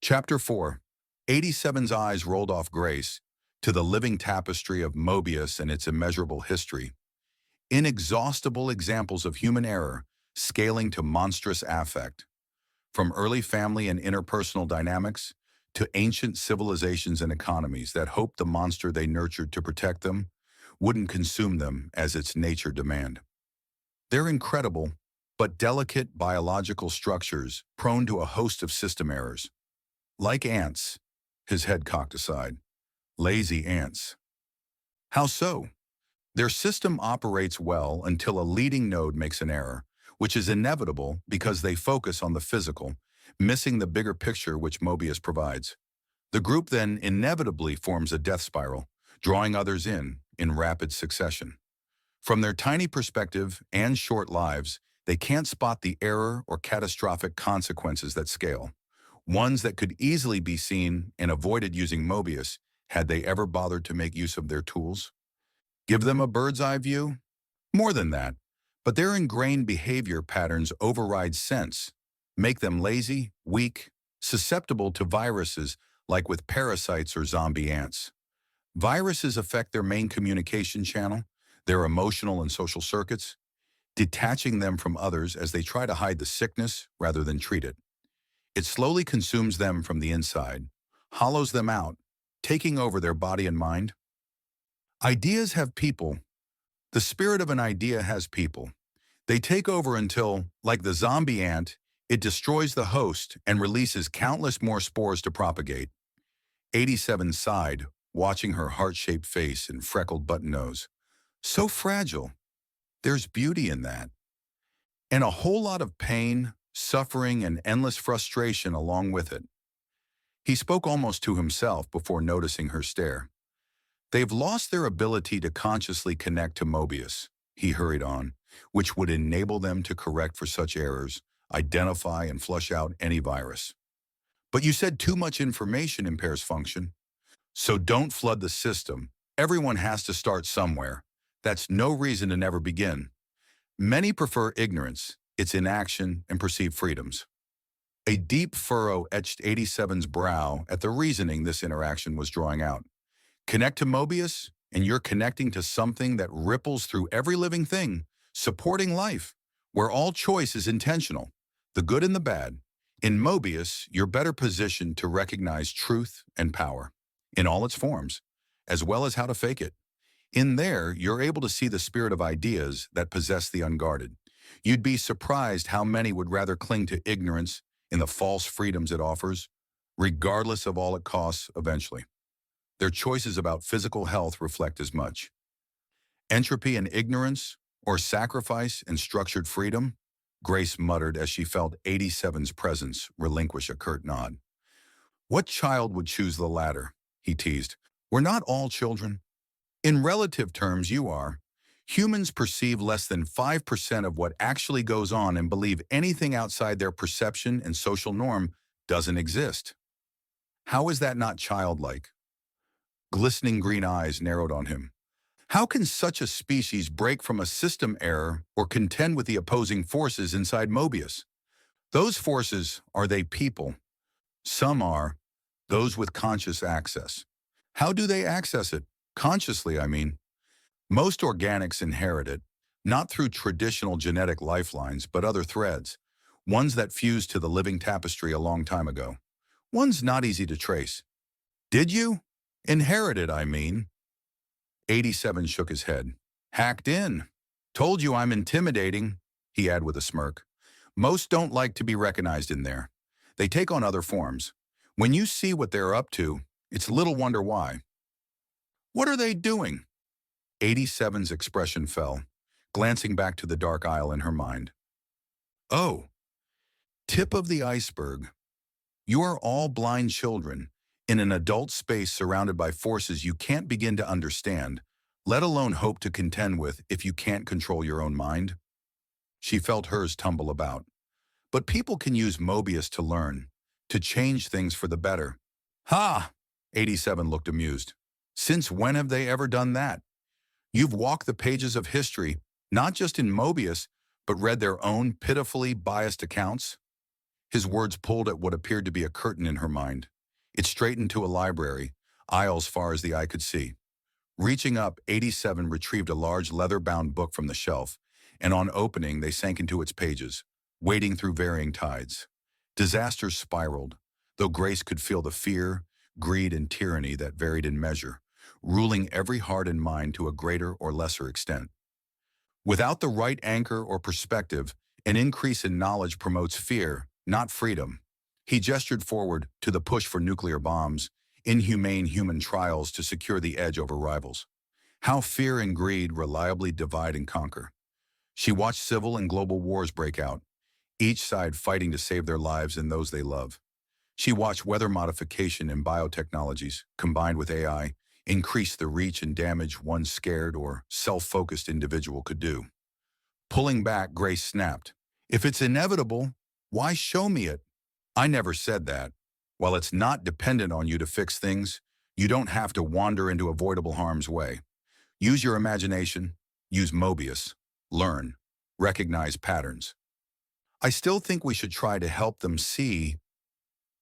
Chapter 4. 87's eyes rolled off Grace to the living tapestry of Mobius and its immeasurable history. Inexhaustible examples of human error scaling to monstrous affect. From early family and interpersonal dynamics to ancient civilizations and economies that hoped the monster they nurtured to protect them wouldn't consume them as its nature demand. They're incredible, but delicate biological structures prone to a host of system errors. Like ants, his head cocked aside. Lazy ants. How so? Their system operates well until a leading node makes an error, which is inevitable because they focus on the physical, missing the bigger picture which Mobius provides. The group then inevitably forms a death spiral, drawing others in rapid succession. From their tiny perspective and short lives, they can't spot the error or catastrophic consequences that scale, ones that could easily be seen and avoided using Mobius had they ever bothered to make use of their tools. Give them a bird's eye view? More than that, but their ingrained behavior patterns override sense, make them lazy, weak, susceptible to viruses like with parasites or zombie ants. Viruses affect their main communication channel, their emotional and social circuits, detaching them from others as they try to hide the sickness rather than treat it. It slowly consumes them from the inside, hollows them out, taking over their body and mind. Ideas have people. The spirit of an idea has people. They take over until, like the zombie ant, it destroys the host and releases countless more spores to propagate. 87 sighed, watching her heart-shaped face and freckled button nose. So fragile. There's beauty in that. And a whole lot of pain, suffering, and endless frustration along with it. He spoke almost to himself before noticing her stare. They've lost their ability to consciously connect to Mobius, he hurried on, which would enable them to correct for such errors, identify and flush out any virus. But you said too much information impairs function. So don't flood the system. Everyone has to start somewhere. That's no reason to never begin. Many prefer ignorance, its inaction, and perceived freedoms. A deep furrow etched 87's brow at the reasoning this interaction was drawing out. Connect to Mobius, and you're connecting to something that ripples through every living thing, supporting life, where all choice is intentional, the good and the bad. In Mobius, you're better positioned to recognize truth and power, in all its forms, as well as how to fake it. In there, you're able to see the spirit of ideas that possess the unguarded. You'd be surprised how many would rather cling to ignorance in the false freedoms it offers, regardless of all it costs eventually. Their choices about physical health reflect as much. Entropy and ignorance, or sacrifice and structured freedom? Grace muttered as she felt 87's presence relinquish a curt nod. What child would choose the latter? He teased. We're not all children. In relative terms, you are. Humans perceive less than 5% of what actually goes on and believe anything outside their perception and social norm doesn't exist. How is that not childlike? Glistening green eyes narrowed on him. How can such a species break from a system error or contend with the opposing forces inside Mobius? Those forces, are they people? Some are, those with conscious access. How do they access it? Consciously, I mean. Most organics inherit it, not through traditional genetic lifelines, but other threads, ones that fused to the living tapestry a long time ago. Ones not easy to trace. Did you? Inherited, I mean. 87 shook his head. Hacked in. Told you I'm intimidating, he added with a smirk. Most don't like to be recognized in there. They take on other forms. When you see what they're up to, it's little wonder why. What are they doing? 87's expression fell, glancing back to the dark aisle in her mind. Oh, tip of the iceberg. You are all blind children, in an adult space surrounded by forces you can't begin to understand, let alone hope to contend with if you can't control your own mind. She felt hers tumble about. But people can use Mobius to learn, to change things for the better. Ha! 87 looked amused. Since when have they ever done that? You've walked the pages of history, not just in Mobius, but read their own pitifully biased accounts? His words pulled at what appeared to be a curtain in her mind. It straightened to a library, aisles far as the eye could see. Reaching up, 87 retrieved a large leather-bound book from the shelf, and on opening they sank into its pages, wading through varying tides. Disasters spiraled, though Grace could feel the fear, greed, and tyranny that varied in measure, ruling every heart and mind to a greater or lesser extent. Without the right anchor or perspective, an increase in knowledge promotes fear, not freedom. He gestured forward to the push for nuclear bombs, inhumane human trials to secure the edge over rivals. How fear and greed reliably divide and conquer. She watched civil and global wars break out, each side fighting to save their lives and those they love. She watched weather modification and biotechnologies, combined with AI, increase the reach and damage one scared or self-focused individual could do. Pulling back, Grace snapped. If it's inevitable, why show me it? I never said that. While it's not dependent on you to fix things, you don't have to wander into avoidable harm's way. Use your imagination, use Mobius, learn, recognize patterns. I still think we should try to help them see,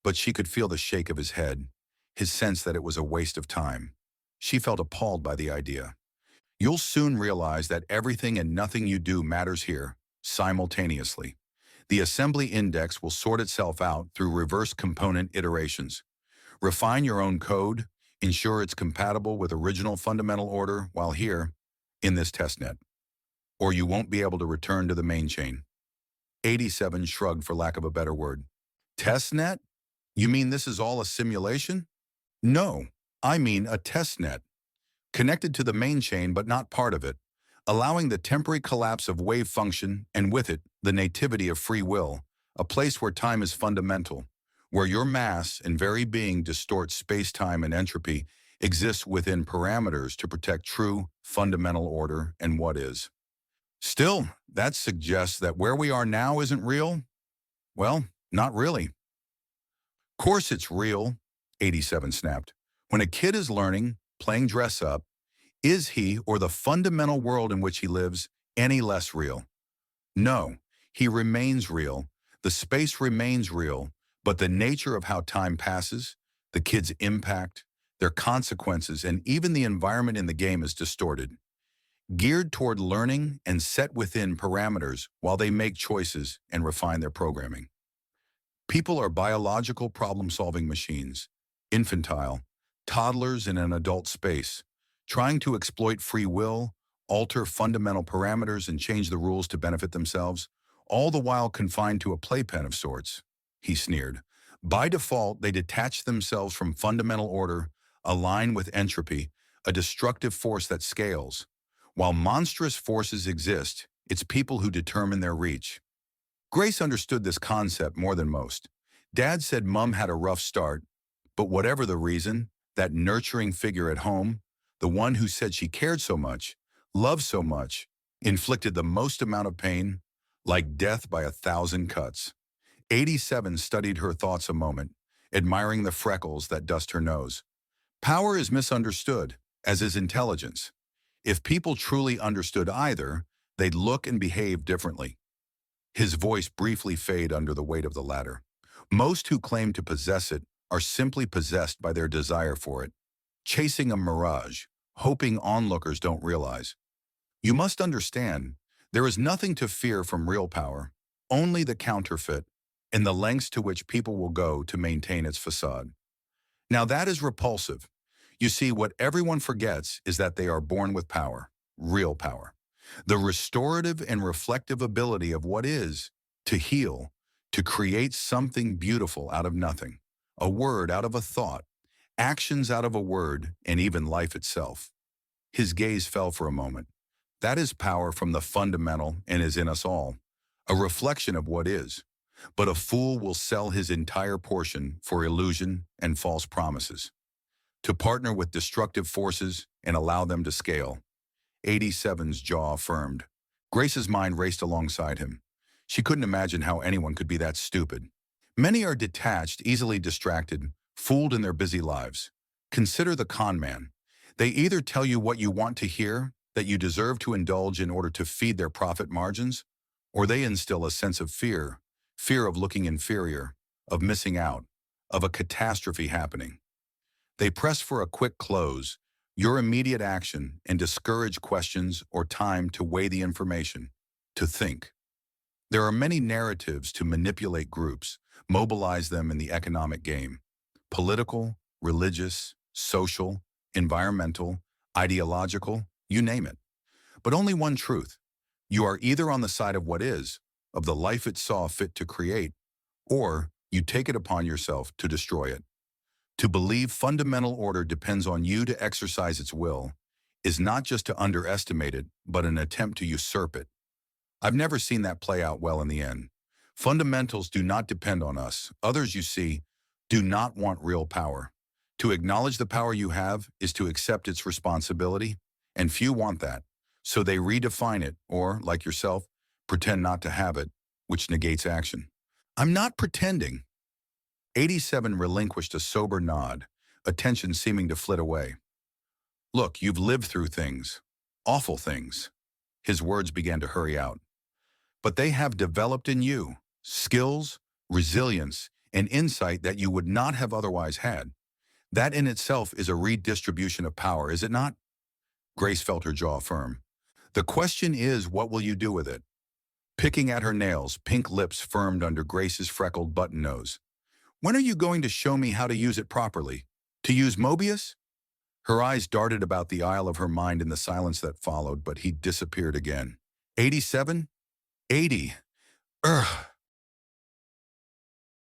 but she could feel the shake of his head, his sense that it was a waste of time. She felt appalled by the idea. You'll soon realize that everything and nothing you do matters here, simultaneously. The assembly index will sort itself out through reverse component iterations. Refine your own code, ensure it's compatible with original fundamental order while here, in this testnet. Or you won't be able to return to the main chain. 87 shrugged for lack of a better word. Testnet? You mean this is all a simulation? No, I mean a testnet. Connected to the main chain but not part of it, allowing the temporary collapse of wave function and with it, the nativity of free will, a place where time is fundamental, where your mass and very being distorts space-time and entropy, exists within parameters to protect true, fundamental order and what is. Still, that suggests that where we are now isn't real? Well, not really. Course it's real, 87 snapped. When a kid is learning, playing dress up, is he or the fundamental world in which he lives any less real? No, he remains real, the space remains real, but the nature of how time passes, the kid's impact, their consequences, and even the environment in the game is distorted. Geared toward learning and set within parameters while they make choices and refine their programming. People are biological problem-solving machines, infantile, toddlers in an adult space, trying to exploit free will, alter fundamental parameters, and change the rules to benefit themselves, all the while confined to a playpen of sorts, he sneered. By default, they detach themselves from fundamental order, align with entropy, a destructive force that scales. While monstrous forces exist, it's people who determine their reach. Grace understood this concept more than most. Dad said Mom had a rough start, but whatever the reason, that nurturing figure at home, the one who said she cared so much, loved so much, inflicted the most amount of pain, like death by 1,000 cuts. 87 studied her thoughts a moment, admiring the freckles that dust her nose. Power is misunderstood, as is intelligence. If people truly understood either, they'd look and behave differently. His voice briefly faded under the weight of the latter. Most who claim to possess it are simply possessed by their desire for it, chasing a mirage, hoping onlookers don't realize. You must understand, there is nothing to fear from real power, only the counterfeit, and the lengths to which people will go to maintain its facade. Now that is repulsive. You see, what everyone forgets is that they are born with power, real power. The restorative and reflective ability of what is, to heal, to create something beautiful out of nothing, a word out of a thought, actions out of a word, and even life itself. His gaze fell for a moment. That is power from the fundamental and is in us all, a reflection of what is. But a fool will sell his entire portion for illusion and false promises. To partner with destructive forces and allow them to scale. 87's jaw firmed. Grace's mind raced alongside him. She couldn't imagine how anyone could be that stupid. Many are detached, easily distracted, fooled in their busy lives. Consider the con man. They either tell you what you want to hear, that you deserve to indulge in order to feed their profit margins, or they instill a sense of fear, fear of looking inferior, of missing out, of a catastrophe happening. They press for a quick close, your immediate action, and discourage questions or time to weigh the information, to think. There are many narratives to manipulate groups, mobilize them in the economic game. Political, religious, social, environmental, ideological, you name it. But only one truth. You are either on the side of what is, of the life it saw fit to create, or you take it upon yourself to destroy it. To believe fundamental order depends on you to exercise its will is not just to underestimate it, but an attempt to usurp it. I've never seen that play out well in the end. Fundamentals do not depend on us. Others, you see, do not want real power. To acknowledge the power you have is to accept its responsibility, and few want that. So they redefine it, or, like yourself, pretend not to have it, which negates action. I'm not pretending. 87 relinquished a sober nod, attention seeming to flit away. Look, you've lived through things. Awful things. His words began to hurry out. But they have developed in you skills, resilience, and insight that you would not have otherwise had. That in itself is a redistribution of power, is it not? Grace felt her jaw firm. The question is, what will you do with it? Picking at her nails, pink lips firmed under Grace's freckled button nose. When are you going to show me how to use it properly? To use Mobius? Her eyes darted about the aisle of her mind in the silence that followed, but he disappeared again. 87? 80. Ugh.